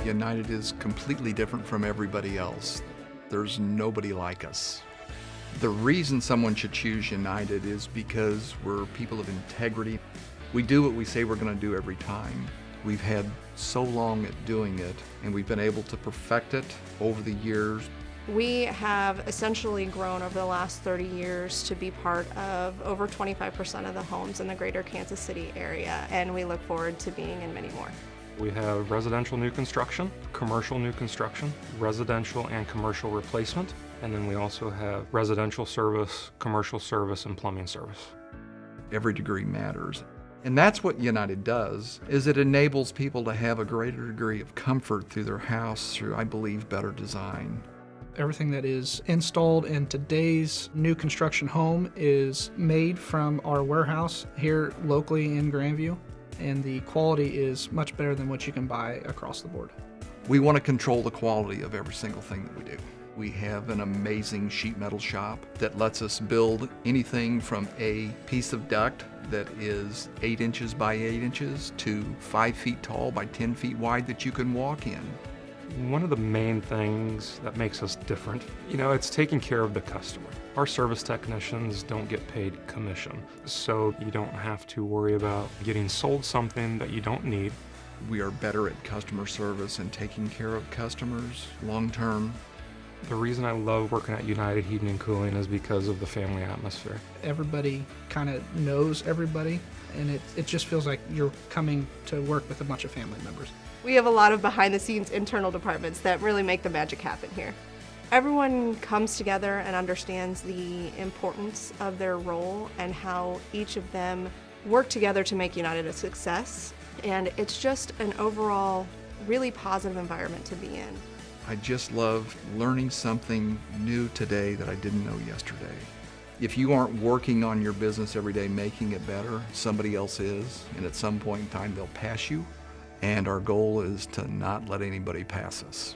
United is completely different from everybody else. There's nobody like us. The reason someone should choose United is because we're people of integrity. We do what we say we're going to do every time. We've had so long at doing it, and we've been able to perfect it over the years. We have essentially grown over the last 30 years to be part of over 25% of the homes in the greater Kansas City area, and we look forward to being in many more. We have residential new construction, commercial new construction, residential and commercial replacement, and then we also have residential service, commercial service, and plumbing service. Every degree matters. And that's what United does, is it enables people to have a greater degree of comfort through their house through, I believe, better design. Everything that is installed in today's new construction home is made from our warehouse here locally in Grandview, and the quality is much better than what you can buy across the board. We want to control the quality of every single thing that we do. We have an amazing sheet metal shop that lets us build anything from a piece of duct that is 8 inches by 8 inches to 5 feet tall by 10 feet wide that you can walk in. One of the main things that makes us different, it's taking care of the customer. Our service technicians don't get paid commission, so you don't have to worry about getting sold something that you don't need. We are better at customer service and taking care of customers long term. The reason I love working at United Heating and Cooling is because of the family atmosphere. Everybody kind of knows everybody, and it just feels like you're coming to work with a bunch of family members. We have a lot of behind-the-scenes internal departments that really make the magic happen here. Everyone comes together and understands the importance of their role and how each of them work together to make United a success. And it's just an overall really positive environment to be in. I just love learning something new today that I didn't know yesterday. If you aren't working on your business every day, making it better, somebody else is, and at some point in time they'll pass you. And our goal is to not let anybody pass us.